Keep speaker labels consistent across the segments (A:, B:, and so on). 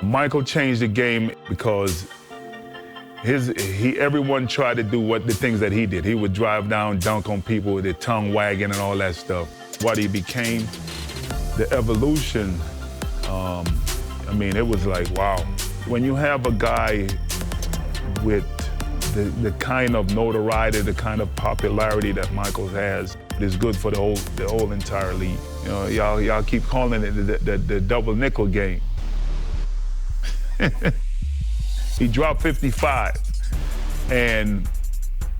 A: Michael changed the game because everyone tried to do the things that he did. He would drive down, dunk on people with the tongue wagging and all that stuff. What he became, the evolution, it was like, wow. When you have a guy with the kind of notoriety, the kind of popularity that Michael has, is good for the whole entire league. You know, y'all keep calling it the double nickel game. He dropped 55, and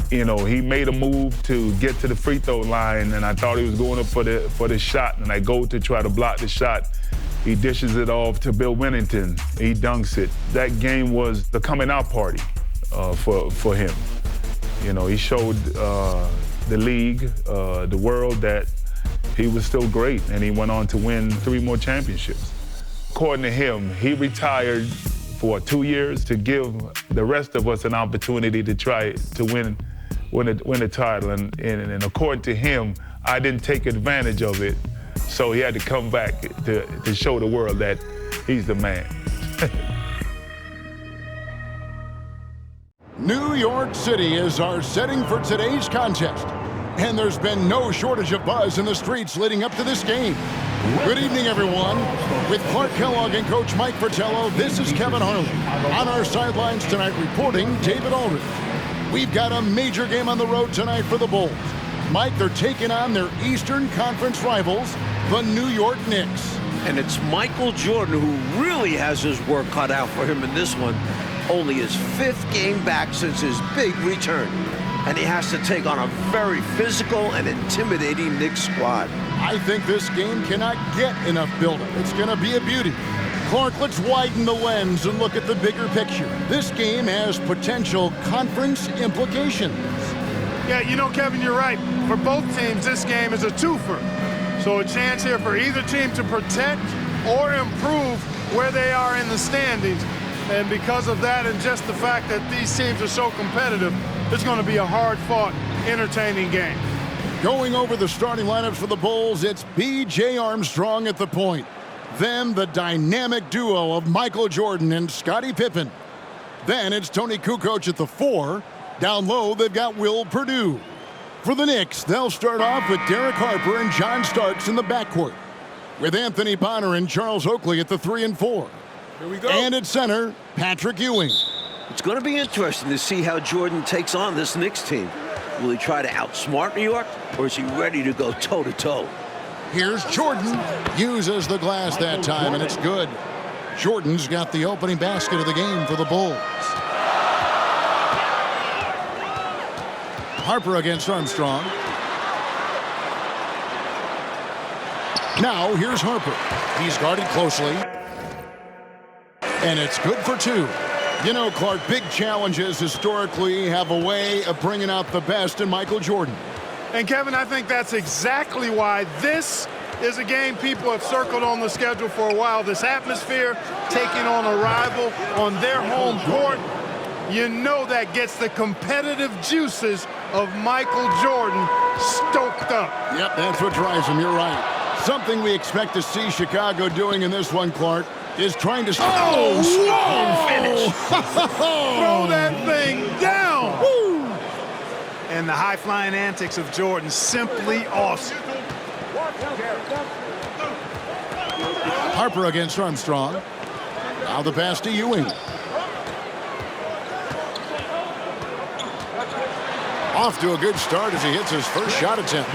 A: he made a move to get to the free throw line, and I thought he was going up for the shot, and I go to try to block the shot. He dishes it off to Bill Winnington. He dunks it. That game was the coming out party for him. He showed the league, the world, that he was still great, and he went on to win 3 more championships. According to him, he retired for 2 years to give the rest of us an opportunity to try to win a title. And according to him, I didn't take advantage of it, so he had to come back to show the world that he's the man.
B: New York City is our setting for today's contest, and there's been no shortage of buzz in the streets leading up to this game. Good evening, everyone. With Clark Kellogg and Coach Mike Fratello, this is Kevin Harlan. On our sidelines tonight reporting, David Aldridge. We've got a major game on the road tonight for the Bulls. Mike, they're taking on their Eastern Conference rivals, the New York Knicks.
C: And it's Michael Jordan who really has his work cut out for him in this one. Only his 5th game back since his big return. And he has to take on a very physical and intimidating Knicks squad.
B: I think this game cannot get enough build-up. It's going to be a beauty. Clark, let's widen the lens and look at the bigger picture. This game has potential conference implications.
D: Yeah, Kevin, you're right. For both teams, this game is a twofer. So a chance here for either team to protect or improve where they are in the standings. And because of that, and just the fact that these teams are so competitive, it's going to be a hard-fought, entertaining game.
B: Going over the starting lineups for the Bulls, it's B.J. Armstrong at the point. Then the dynamic duo of Michael Jordan and Scottie Pippen. Then it's Tony Kukoc at the 4. Down low, they've got Will Perdue. For the Knicks, they'll start off with Derek Harper and John Starks in the backcourt, with Anthony Bonner and Charles Oakley at the 3 and 4.
D: Here we go.
B: And at center, Patrick Ewing.
C: It's going to be interesting to see how Jordan takes on this Knicks team. Will he try to outsmart New York, or is he ready to go toe-to-toe?
B: Here's Jordan. Uses the glass that time, and it's good. Jordan's got the opening basket of the game for the Bulls. Harper against Armstrong. Now here's Harper. He's guarded closely. And it's good for 2. Clark, big challenges historically have a way of bringing out the best in Michael Jordan.
D: And Kevin, I think that's exactly why this is a game people have circled on the schedule for a while. This atmosphere, taking on a rival on their home court, that gets the competitive juices of Michael Jordan stoked up.
B: Yep, that's what drives him. You're right. Something we expect to see Chicago doing in this one, Clark, is trying to
C: strong finish.
D: Throw that thing down. Woo. And the high-flying antics of Jordan, simply awesome.
B: Harper against Armstrong. Now the pass to Ewing. Off to a good start as he hits his first shot attempt.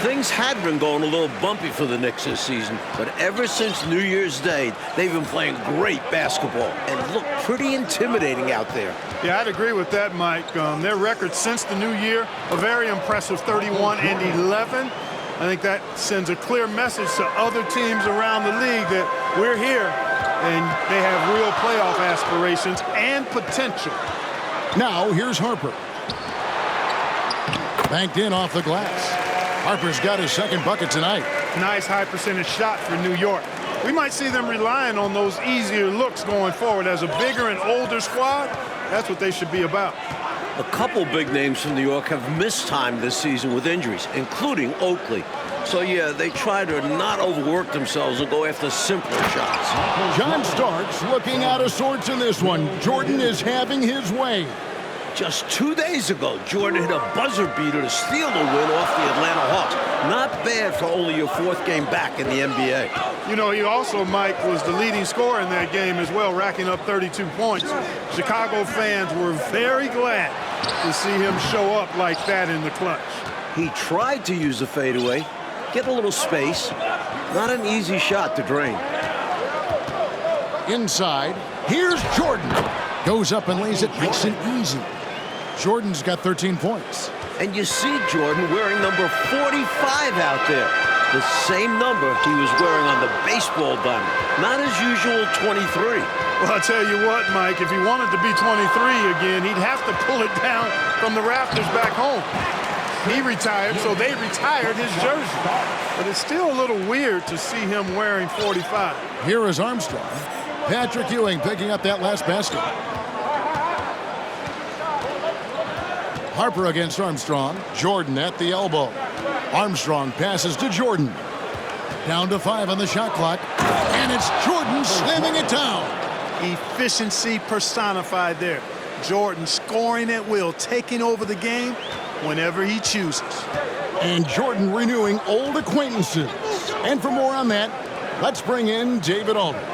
C: Things had been going a little bumpy for the Knicks this season, but ever since New Year's Day, they've been playing great basketball and look pretty intimidating out there.
D: Yeah, I'd agree with that, Mike. Their record since the new year, a very impressive 31-11. I think that sends a clear message to other teams around the league that we're here and they have real playoff aspirations and potential.
B: Now here's Harper. Banked in off the glass. Harper's got his second bucket tonight.
D: Nice high percentage shot for New York. We might see them relying on those easier looks going forward. As a bigger and older squad, that's what they should be about.
C: A couple big names from New York have missed time this season with injuries, including Oakley. So, yeah, they try to not overwork themselves and go after simpler shots.
B: John Starks looking out of sorts in this one. Jordan is having his way.
C: Just 2 days ago, Jordan hit a buzzer beater to steal the win off the Atlanta Hawks. Not bad for only your 4th game back in the NBA.
D: You know, he also, Mike, was the leading scorer in that game as well, racking up 32 points. Chicago fans were very glad to see him show up like that in the clutch.
C: He tried to use a fadeaway, get a little space. Not an easy shot to drain.
B: Inside, here's Jordan. Goes up and lays it nice and easy. Jordan's got 13 points.
C: And you see Jordan wearing number 45 out there. The same number he was wearing on the baseball diamond. Not his usual 23.
D: Well, I'll tell you what, Mike, if he wanted to be 23 again, he'd have to pull it down from the rafters back home. He retired, so they retired his jersey. But it's still a little weird to see him wearing 45.
B: Here is Armstrong. Patrick Ewing picking up that last basket. Harper against Armstrong. Jordan at the elbow. Armstrong passes to Jordan. Down to 5 on the shot clock. And it's Jordan slamming it down.
D: Efficiency personified there. Jordan scoring at will, taking over the game whenever he chooses.
B: And Jordan renewing old acquaintances. And for more on that, let's bring in David Aldridge.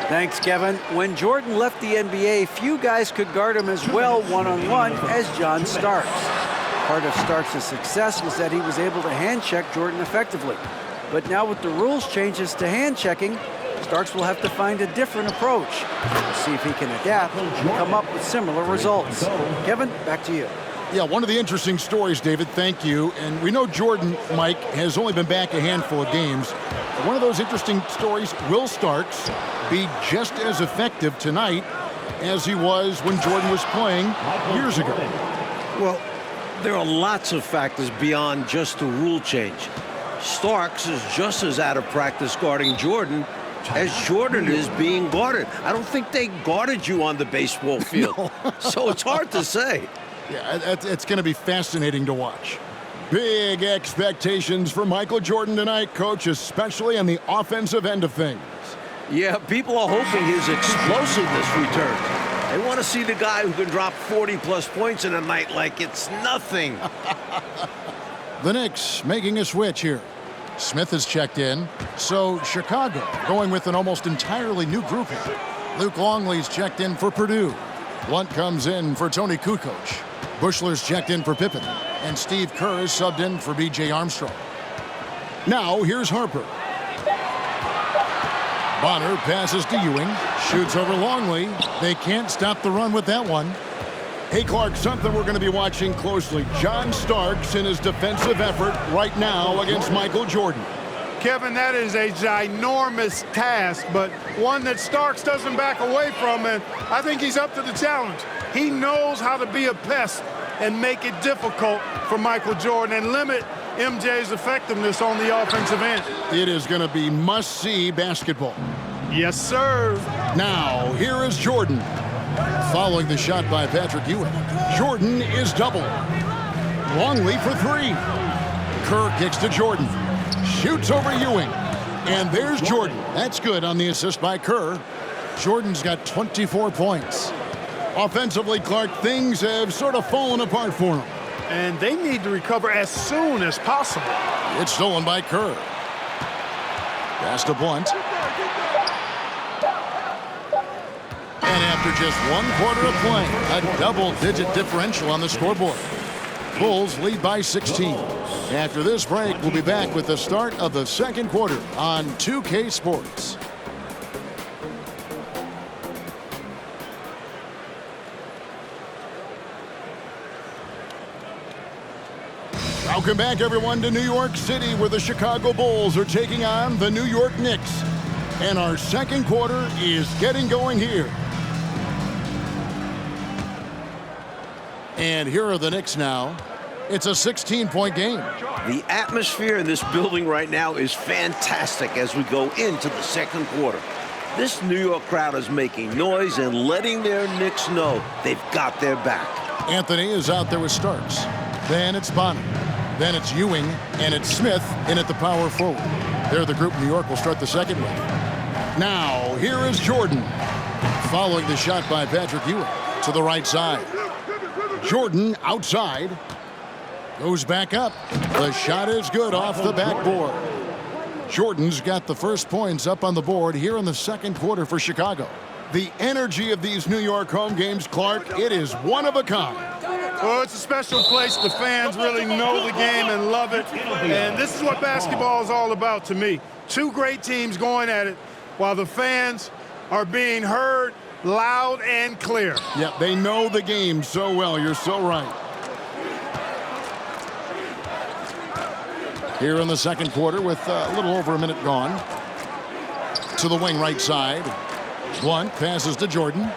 E: Thanks, Kevin. When Jordan left the NBA, few guys could guard him as well one-on-one as John Starks. Part of Starks' success was that he was able to hand-check Jordan effectively. But now with the rules changes to hand-checking, Starks will have to find a different approach. We'll see if he can adapt and come up with similar results. Kevin, back to you.
B: Yeah, one of the interesting stories, David, thank you. And we know Jordan, Mike, has only been back a handful of games. But one of those interesting stories, will Starks be just as effective tonight as he was when Jordan was playing years ago?
C: Well, there are lots of factors beyond just the rule change. Starks is just as out of practice guarding Jordan as Jordan is being guarded. I don't think they guarded you on the baseball field. No. So it's hard to say.
B: Yeah, it's going to be fascinating to watch. Big expectations for Michael Jordan tonight, Coach, especially on the offensive end of things.
C: Yeah, people are hoping his explosiveness returns. They want to see the guy who can drop 40-plus points in a night like it's nothing.
B: The Knicks making a switch here. Smith has checked in. So Chicago going with an almost entirely new grouping. Luke Longley's checked in for Purdue. Blunt comes in for Tony Kukoc. Bushler's checked in for Pippen. And Steve Kerr is subbed in for B.J. Armstrong. Now here's Harper. Bonner passes to Ewing. Shoots over Longley. They can't stop the run with that one. Hey, Clark, something we're going to be watching closely. John Starks in his defensive effort right now against Michael Jordan.
D: Kevin, that is a ginormous task, but one that Starks doesn't back away from, and I think he's up to the challenge. He knows how to be a pest and make it difficult for Michael Jordan and limit MJ's effectiveness on the offensive end.
B: It is going to be must-see basketball.
D: Yes, sir.
B: Now, here is Jordan. Following the shot by Patrick Ewing. Jordan is doubled. Longley for 3. Kerr kicks to Jordan. Shoots over Ewing. And there's Jordan. That's good on the assist by Kerr. Jordan's got 24 points. Offensively, Clark, things have sort of fallen apart for him.
D: And they need to recover as soon as possible.
B: It's stolen by Kerr. Pass to Blunt. And after just 1 quarter of play, a double-digit differential on the scoreboard. Bulls lead by 16. After this break, we'll be back with the start of the second quarter on 2K Sports. Welcome back, everyone, to New York City, where the Chicago Bulls are taking on the New York Knicks. And our second quarter is getting going here. And here are the Knicks now. It's a 16-point game.
C: The atmosphere in this building right now is fantastic as we go into the second quarter. This New York crowd is making noise and letting their Knicks know they've got their back.
B: Anthony is out there with Starks. Then it's Bonner. Then it's Ewing, and it's Smith in at the power forward. They're the group New York will start the second with. Now, here is Jordan. Following the shot by Patrick Ewing to the right side. Jordan outside. Goes back up. The shot is good off the backboard. Jordan's got the first points up on the board here in the second quarter for Chicago. The energy of these New York home games, Clark, it is one of a kind.
D: Well, it's a special place. The fans really know the game and love it. And this is what basketball is all about to me. Two great teams going at it while the fans are being heard loud and clear.
B: Yep, they know the game so well. You're so right. Here in the second quarter with a little over a minute gone. To the wing right side. Blunt passes to Jordan.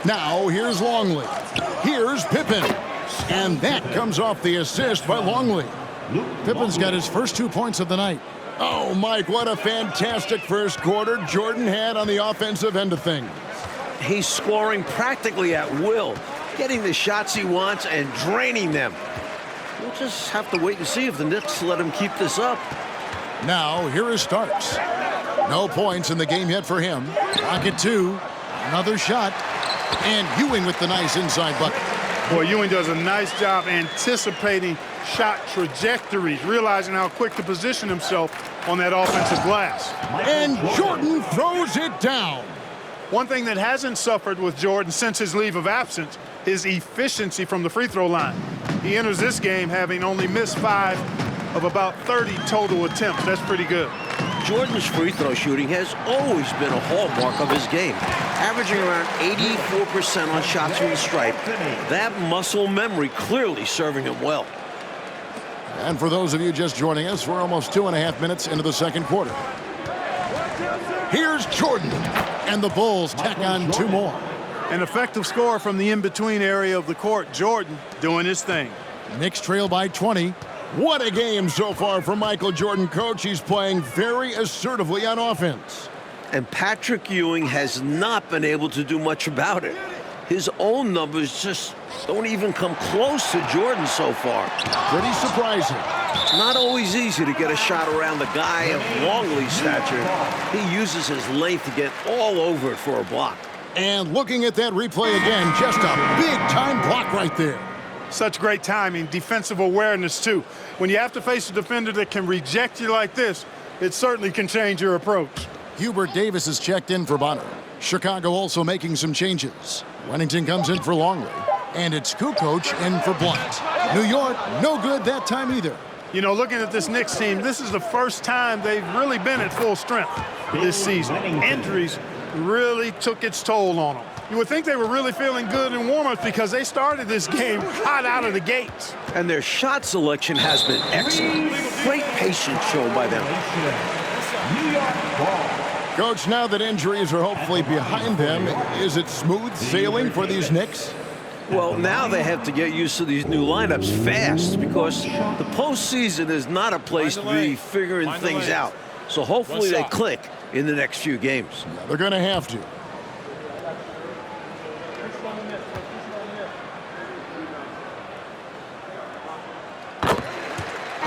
B: Now here's Longley. Here's Pippen. And that comes off the assist by Longley. Pippen's got his first 2 points of the night. Oh, Mike, what a fantastic first quarter Jordan had on the offensive end of things.
C: He's scoring practically at will, getting the shots he wants and draining them. We'll just have to wait and see if the Knicks let him keep this up.
B: Now, here is Starks. No points in the game yet for him. Rocket 2. Another shot. And Ewing with the nice inside bucket.
D: Boy, Ewing does a nice job anticipating shot trajectories, realizing how quick to position himself on that offensive glass.
B: And Jordan throws it down.
D: One thing that hasn't suffered with Jordan since his leave of absence is efficiency from the free throw line. He enters this game having only missed 5 of about 30 total attempts. That's pretty good.
C: Jordan's free throw shooting has always been a hallmark of his game, averaging around 84% on shots from the stripe. That muscle memory clearly serving him well.
B: And for those of you just joining us, we're almost 2.5 minutes into the second quarter. Here's Jordan, and the Bulls tack on 2 more.
D: An effective score from the in-between area of the court. Jordan doing his thing.
B: Knicks trail by 20. What a game so far for Michael Jordan, coach. He's playing very assertively on offense.
C: And Patrick Ewing has not been able to do much about it. His own numbers just don't even come close to Jordan so far.
B: Pretty surprising.
C: Not always easy to get a shot around the guy of Longley's stature. He uses his length to get all over it for a block.
B: And looking at that replay again, just a big-time block right there.
D: Such great timing, defensive awareness, too. When you have to face a defender that can reject you like this, it certainly can change your approach.
B: Hubert Davis is checked in for Bonner. Chicago also making some changes. Wennington comes in for Longley. And it's Kukoc in for Blunt. New York, no good that time either.
D: You know, looking at this Knicks team, this is the first time they've really been at full strength this season. Injuries really took its toll on them. You would think they were really feeling good in warm-ups because they started this game hot out of the gates.
C: And their shot selection has been excellent. Great patience shown by them.
B: Coach, now that injuries are hopefully behind them, is it smooth sailing for these Knicks?
C: Well, now they have to get used to these new lineups fast because the postseason is not a place to be figuring things out. So hopefully they click in the next few games.
B: They're going to have to.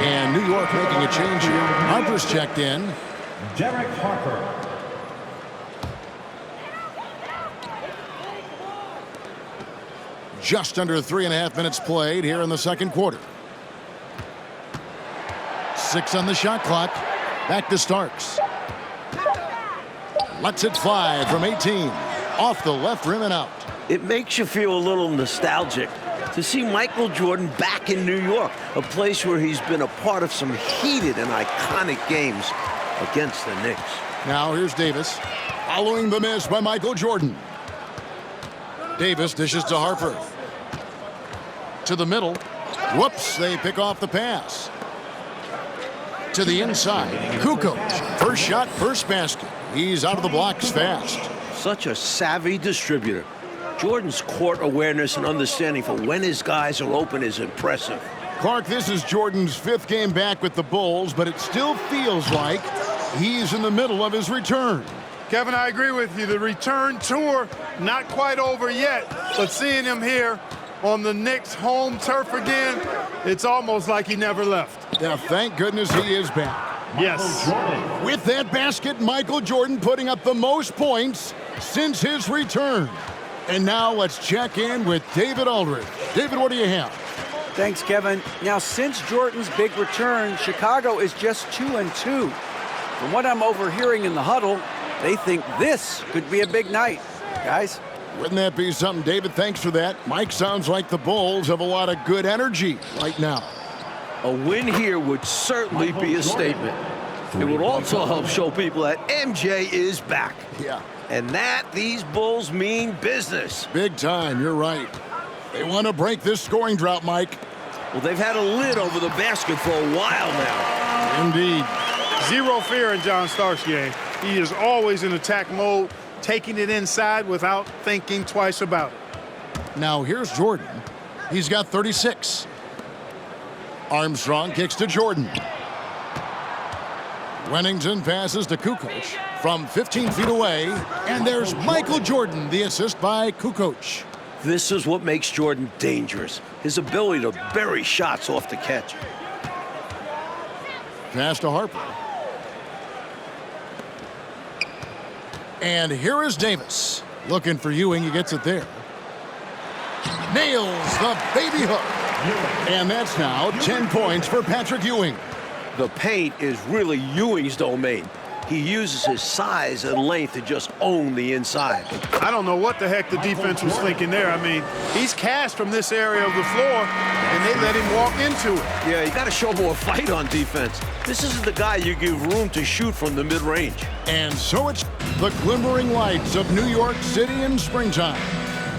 B: And New York making a change here. Harper's checked in.
F: Derek Harper.
B: Just under 3.5 minutes played here in the second quarter. 6 on the shot clock. Back to Starks. Lets it fly from 18. Off the left rim and out.
C: It makes you feel a little nostalgic to see Michael Jordan back in New York, a place where he's been a part of some heated and iconic games against the Knicks.
B: Now here's Davis. Following the miss by Michael Jordan. Davis dishes to Harper. To the middle. Whoops, they pick off the pass. To the inside. Kukoc. First shot, first basket. He's out of the blocks fast.
C: Such a savvy distributor. Jordan's court awareness and understanding for when his guys are open is impressive.
B: Clark, this is Jordan's 5th game back with the Bulls, but it still feels like he's in the middle of his return.
D: Kevin, I agree with you. The return tour, not quite over yet, but seeing him here on the Knicks' home turf again, it's almost like he never left.
B: Yeah, thank goodness he is back.
D: Yes.
B: With that basket, Michael Jordan putting up the most points since his return. And now let's check in with David Aldridge. David, what do you have?
E: Thanks, Kevin. Now, since Jordan's big return, Chicago is just 2-2. From what I'm overhearing in the huddle, they think this could be a big night. Guys?
B: Wouldn't that be something, David? Thanks for that. Mike, sounds like the Bulls have a lot of good energy right now.
C: A win here would certainly be a statement. It would also help show people that MJ is back.
B: Yeah.
C: And that these Bulls mean business.
B: Big time, you're right. They want to break this scoring drought, Mike.
C: Well, they've had a lid over the basket for a while now.
B: Indeed.
D: Zero fear in John Starks' game. He is always in attack mode, taking it inside without thinking twice about it.
B: Now here's Jordan. He's got 36. Armstrong kicks to Jordan. Wennington passes to Kukoc from 15 feet away. And there's Michael Jordan, the assist by Kukoc.
C: This is what makes Jordan dangerous. His ability to bury shots off the catch.
B: Pass to Harper. And here is Davis. Looking for Ewing, he gets it there. Nails the baby hook. And that's now 10 points for Patrick Ewing.
C: The paint is really Ewing's domain. He uses his size and length to just own the inside.
D: I don't know what the heck the defense was thinking there. I mean, he's cast from this area of the floor, and they let him walk into it.
C: Yeah, you got to show more fight on defense. This isn't the guy you give room to shoot from the mid-range.
B: And so it's the glimmering lights of New York City in springtime,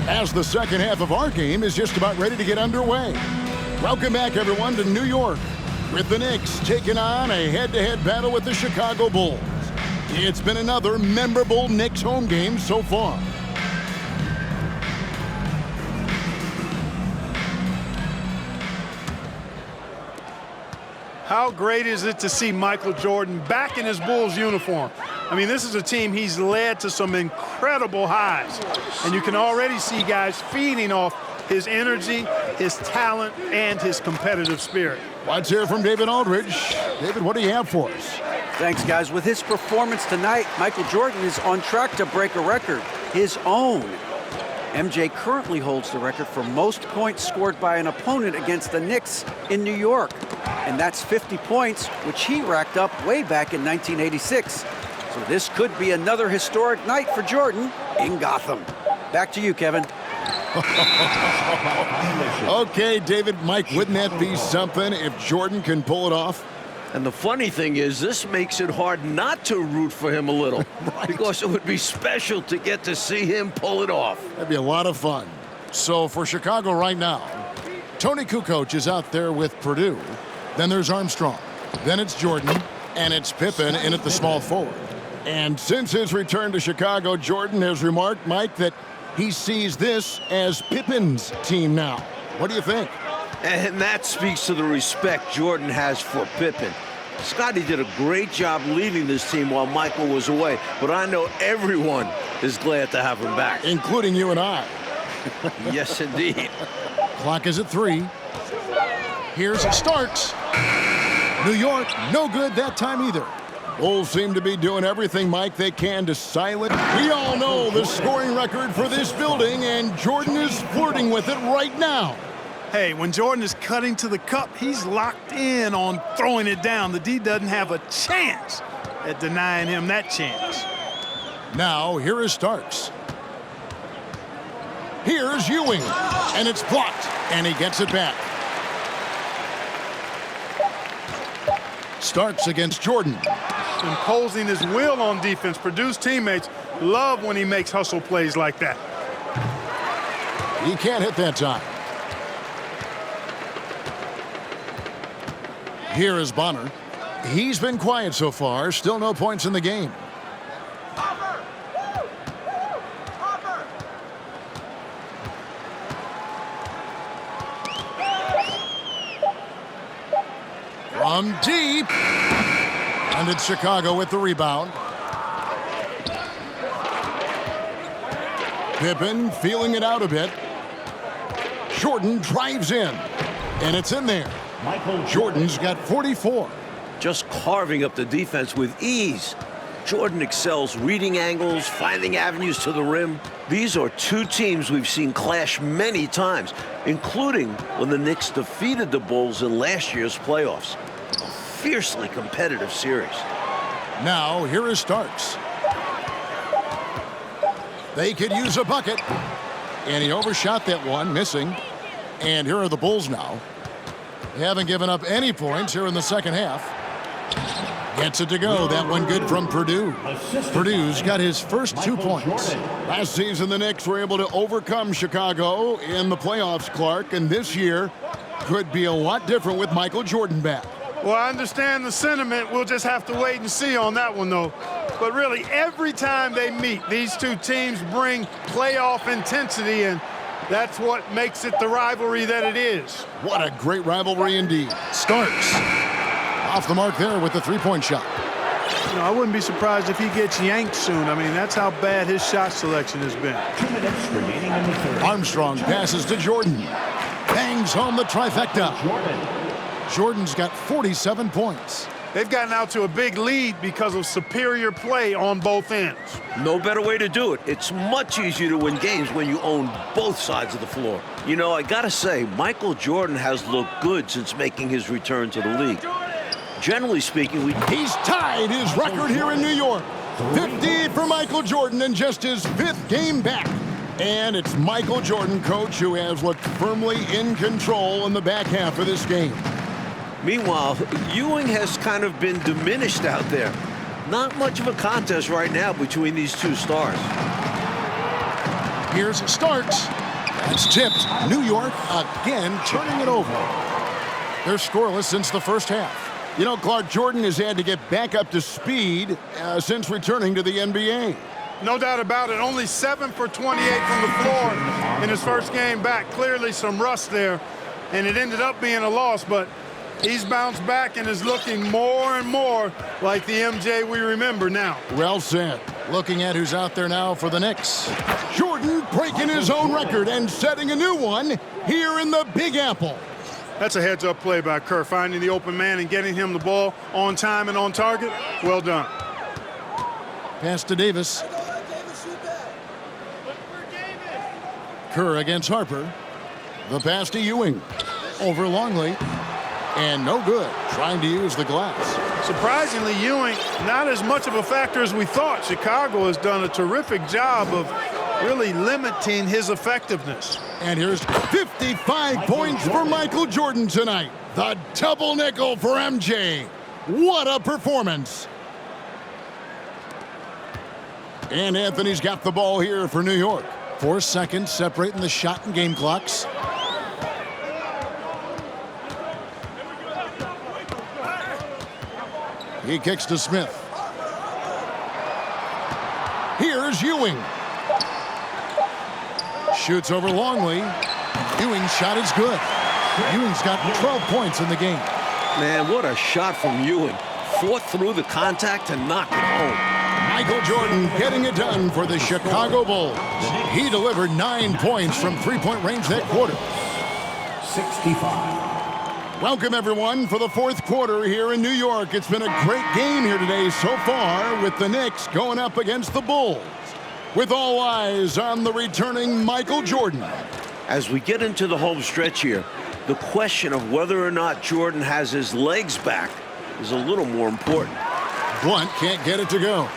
B: as the second half of our game is just about ready to get underway. Welcome back, everyone, to New York, with the Knicks taking on a head-to-head battle with the Chicago Bulls. It's been another memorable Knicks home game so far.
D: How great is it to see Michael Jordan back in his Bulls uniform? I mean, this is a team he's led to some incredible highs. And you can already see guys feeding off his energy, his talent, and his competitive spirit.
B: Let's hear from David Aldridge. David, what do you have for us?
E: Thanks, guys. With his performance tonight, Michael Jordan is on track to break a record, his own. MJ currently holds the record for most points scored by an opponent against the Knicks in New York. And that's 50 points, which he racked up way back in 1986. So this could be another historic night for Jordan in Gotham. Back to you, Kevin.
B: Okay, David, Mike, wouldn't that be something if Jordan can pull it off?
C: And the funny thing is, this makes it hard not to root for him a little.
B: Right.
C: Because it would be special to get to see him pull it off.
B: That'd be a lot of fun. So for Chicago right now, Tony Kukoc is out there with Purdue. Then there's Armstrong. Then it's Jordan. And it's Pippen in at the small forward. And since his return to Chicago, Jordan has remarked, Mike, that he sees this as Pippen's team now. What do you think?
C: And that speaks to the respect Jordan has for Pippen. Scotty did a great job leading this team while Michael was away, but I know everyone is glad to have him back.
B: Including you and I.
C: Yes, indeed.
B: Clock is at 3. Here's Starks. New York, no good that time either. Bulls seem to be doing everything, Mike, they can to silence. We all know the scoring record for this building, and Jordan is flirting with it right now.
D: Hey, when Jordan is cutting to the cup, he's locked in on throwing it down. The D doesn't have a chance at denying him that chance.
B: Now, here is Starks. Here's Ewing, and it's blocked, and he gets it back. Starks against Jordan.
D: Imposing his will on defense. Purdue's teammates love when he makes hustle plays like that.
B: He can't hit that time. Here is Bonner. He's been quiet so far. Still no points in the game. From deep. And it's Chicago with the rebound. Pippen feeling it out a bit. Jordan drives in, and it's in there.
F: Michael
B: Jordan's got 44.
C: Just carving up the defense with ease. Jordan excels reading angles, finding avenues to the rim. These are two teams we've seen clash many times, including when the Knicks defeated the Bulls in last year's playoffs. A fiercely competitive series.
B: Now, here is Starks. They could use a bucket. And he overshot that one, missing. And here are the Bulls now. They haven't given up any points here in the second half. Gets it to go. That one good from Purdue. Purdue's got his first 2 points. Last season, the Knicks were able to overcome Chicago in the playoffs, Clark. And this year could be a lot different with Michael Jordan back.
D: Well, I understand the sentiment. We'll just have to wait and see on that one, though. But really, every time they meet, these two teams bring playoff intensity, and that's what makes it the rivalry that it is.
B: What a great rivalry indeed. Starks off the mark there with the three-point shot.
D: You know, I wouldn't be surprised if he gets yanked soon. I mean, that's how bad his shot selection has been.
F: 2 minutes remaining in the third.
B: Armstrong passes to Jordan. Bangs home the trifecta. Jordan's got 47 points.
D: They've gotten out to a big lead because of superior play on both ends.
C: No better way to do it. It's much easier to win games when you own both sides of the floor. You know, I gotta say, Michael Jordan has looked good since making his return to the league. Generally speaking,
B: He's tied his record here in New York. 50 for Michael Jordan in just his 5th game back. And it's Michael Jordan, coach, who has looked firmly in control in the back half of this game.
C: Meanwhile, Ewing has kind of been diminished out there. Not much of a contest right now between these two stars.
B: Here's Starks. That's tipped. New York again turning it over. They're scoreless since the first half. You know, Clark, Jordan has had to get back up to speed since returning to the NBA.
D: No doubt about it. Only 7 for 28 from the floor in his first game back. Clearly some rust there, and it ended up being a loss, but he's bounced back and is looking more and more like the MJ we remember now.
B: Well said. Looking at who's out there now for the Knicks. Jordan breaking his own record and setting a new one here in the Big Apple.
D: That's a heads-up play by Kerr, finding the open man and getting him the ball on time and on target. Well done.
B: Pass to Davis. Kerr against Harper. The pass to Ewing. Over Longley. And no good. Trying to use the glass.
D: Surprisingly, Ewing, not as much of a factor as we thought. Chicago has done a terrific job of really limiting his effectiveness.
B: And here's 55 points for Michael Jordan tonight. The double nickel for MJ. What a performance. And Anthony's got the ball here for New York. 4 seconds separating the shot and game clocks. He kicks to Smith. Here's Ewing. Shoots over Longley. Ewing's shot is good. Ewing's got 12 points in the game.
C: Man, what a shot from Ewing. Fought through the contact and knocked it home.
B: Michael Jordan getting it done for the Chicago Bulls. He delivered 9 points from three-point range that quarter.
F: 65.
B: Welcome, everyone, for the fourth quarter here in New York. It's been a great game here today so far with the Knicks going up against the Bulls. With all eyes on the returning Michael Jordan.
C: As we get into the home stretch here, the question of whether or not Jordan has his legs back is a little more important.
B: Blunt can't get it to go.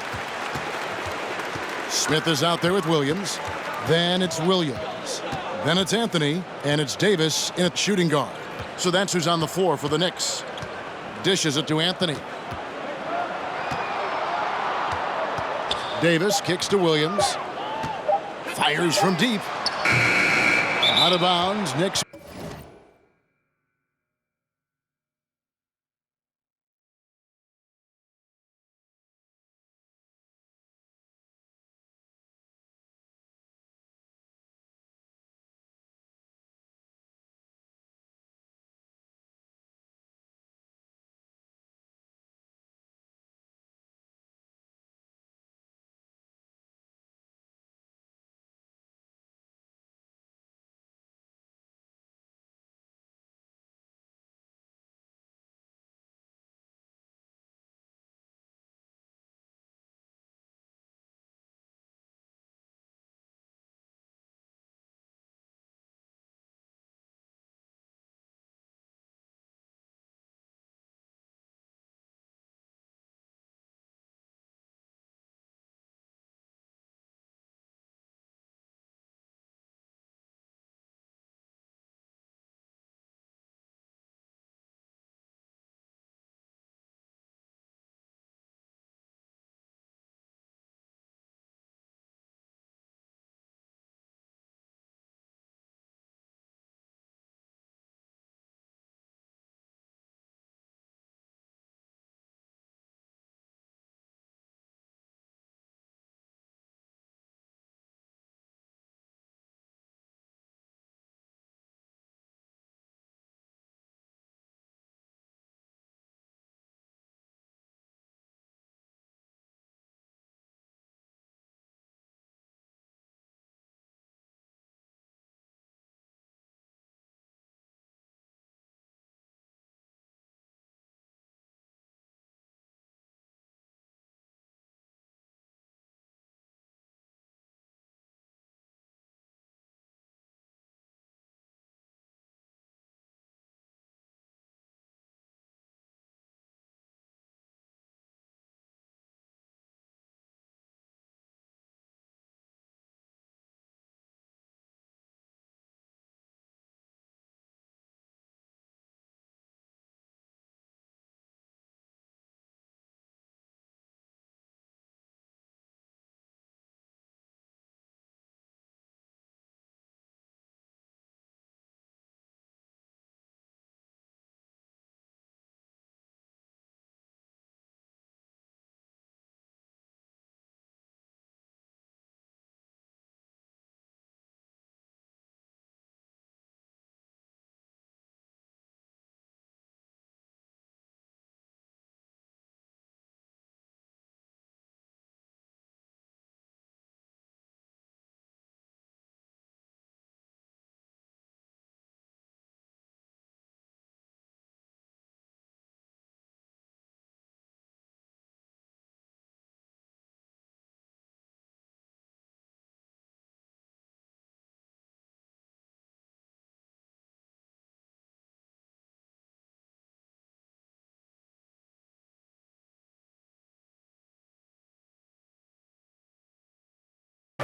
B: Smith is out there with Williams. Then it's Williams. Then it's Anthony. And it's Davis in at shooting guard. So that's who's on the floor for the Knicks. Dishes it to Anthony. Davis kicks to Williams. Fires from deep. Out of bounds. Knicks.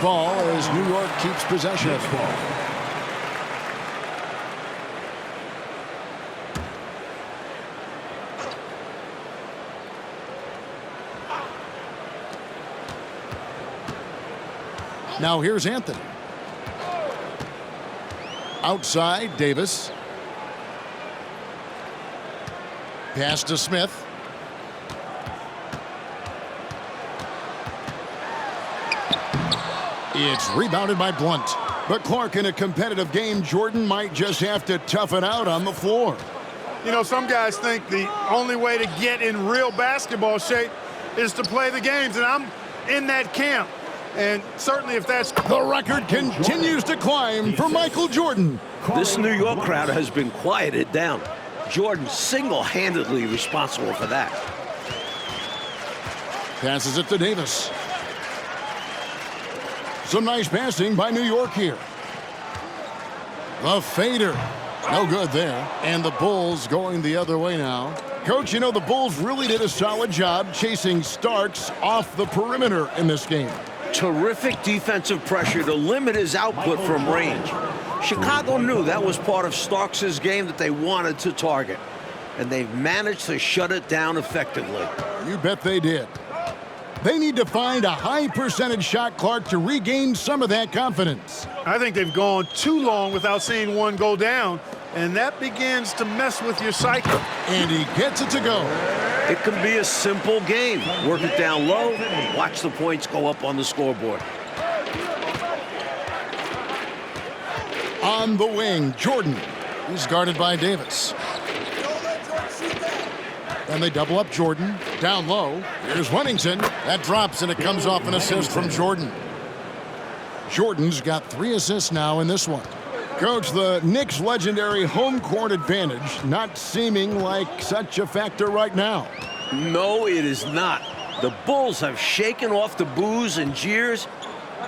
B: Ball as New York keeps possession. Now here's Anthony. Outside, Davis. Pass to Smith. It's rebounded by Blunt. But Clark, in a competitive game, Jordan might just have to tough it out on the floor.
D: You know, some guys think the only way to get in real basketball shape is to play the games, and I'm in that camp. And certainly if that's...
B: The record continues to climb for Michael Jordan.
C: This New York crowd has been quieted down. Jordan single-handedly responsible for that.
B: Passes it to Davis. Some nice passing by New York here. The fader. No good there. And the Bulls going the other way now. Coach, you know, the Bulls really did a solid job chasing Starks off the perimeter in this game.
C: Terrific defensive pressure to limit his output from range. Chicago knew that was part of Starks' game that they wanted to target, and they've managed to shut it down effectively.
B: You bet they did. They need to find a high percentage shot, Clark, to regain some of that confidence.
D: I think they've gone too long without seeing one go down, and that begins to mess with your psyche.
B: And he gets it to go.
C: It can be a simple game. Work it down low, watch the points go up on the scoreboard.
B: On the wing, Jordan. He's guarded by Davis. And they double up Jordan. Down low. Here's Wennington. That drops, and it comes off an assist from Jordan. Jordan's got 3 assists now in this one. Coach, the Knicks' legendary home court advantage not seeming like such a factor right now.
C: No, it is not. The Bulls have shaken off the boos and jeers,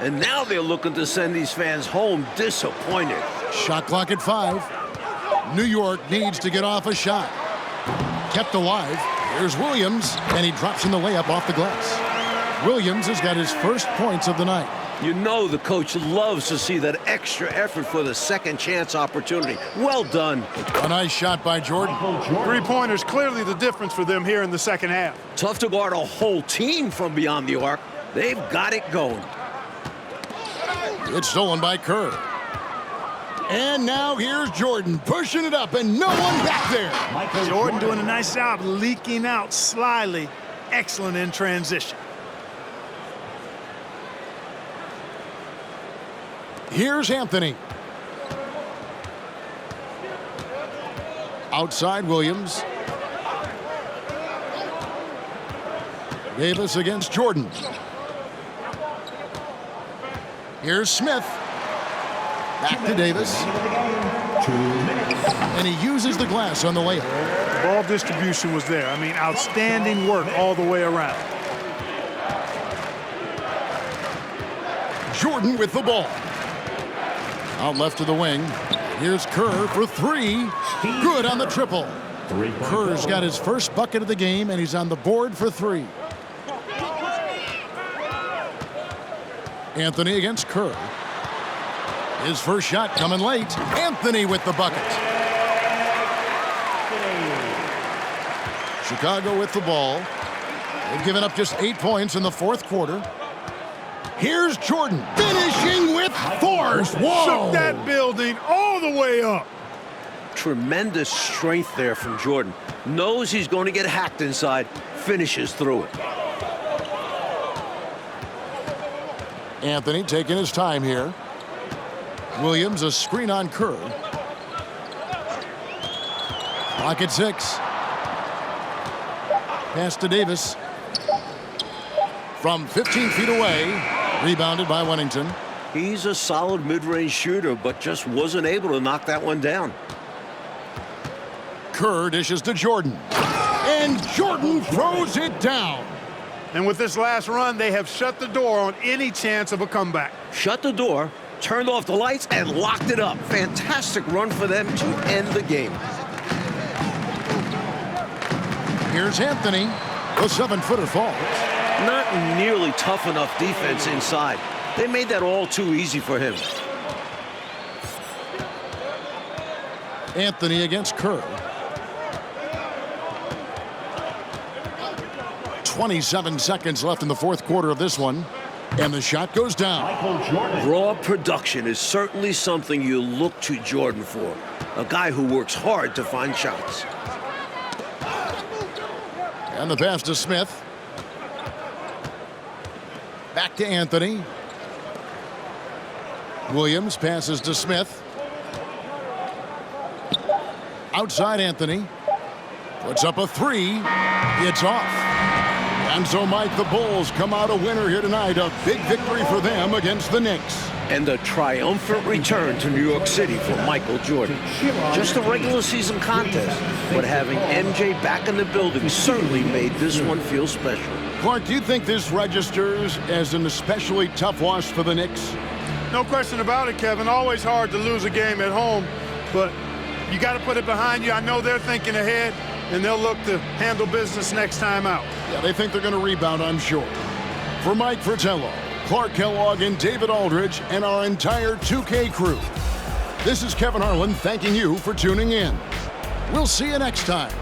C: and now they're looking to send these fans home disappointed.
B: Shot clock at 5. New York needs to get off a shot. Kept alive. Here's Williams, and he drops in the layup off the glass. Williams has got his first points of the night.
C: You know the coach loves to see that extra effort for the second chance opportunity. Well done.
B: A nice shot by Jordan.
D: Three-pointers clearly the difference for them here in the second half.
C: Tough to guard a whole team from beyond the arc. They've got it going.
B: It's stolen by Kerr. And now here's Jordan pushing it up, and no one back there.
D: Jordan doing a nice job leaking out slyly. Excellent in transition.
B: Here's Anthony. Outside Williams. Davis against Jordan. Here's Smith. Back to Davis. And he uses the glass on the layup.
D: The ball distribution was there. I mean, outstanding work all the way around.
B: Jordan with the ball. Out left to the wing. Here's Kerr for 3. Good on the triple. Kerr's got his first bucket of the game, and he's on the board for 3. Anthony against Kerr. His first shot coming late. Anthony with the bucket. Chicago with the ball. They've given up just 8 points in the fourth quarter. Here's Jordan finishing with force. Whoa!
D: Shook that building all the way up.
C: Tremendous strength there from Jordan. Knows he's going to get hacked inside. Finishes through it.
B: Anthony taking his time here. Williams a screen on Kerr. Clock at 6. Pass to Davis. From 15 feet away. Rebounded by Wennington.
C: He's a solid mid-range shooter, but just wasn't able to knock that one down.
B: Kerr dishes to Jordan. And Jordan throws it down.
D: And with this last run, they have shut the door on any chance of a comeback.
C: Shut the door, turned off the lights, and locked it up. Fantastic run for them to end the game.
B: Here's Anthony. The 7-footer falls.
C: Not nearly tough enough defense inside. They made that all too easy for him.
B: Anthony against Kerr. 27 seconds left in the fourth quarter of this one. And the shot goes down.
F: Michael Jordan.
C: Raw production is certainly something you look to Jordan for. A guy who works hard to find shots.
B: And the pass to Smith. Back to Anthony. Williams passes to Smith. Outside Anthony. Puts up a three. It's off. And so, Mike, the Bulls come out a winner here tonight. A big victory for them against the Knicks.
C: And a triumphant return to New York City for Michael Jordan. Just a regular season contest, but having MJ back in the building certainly made this one feel special.
B: Clark, do you think this registers as an especially tough loss for the Knicks?
D: No question about it, Kevin. Always hard to lose a game at home, but you got to put it behind you. I know they're thinking ahead, and they'll look to handle business next time out.
B: Yeah, they think they're going to rebound, I'm sure. For Mike Fratello, Clark Kellogg, and David Aldridge, and our entire 2K crew, this is Kevin Harlan thanking you for tuning in. We'll see you next time.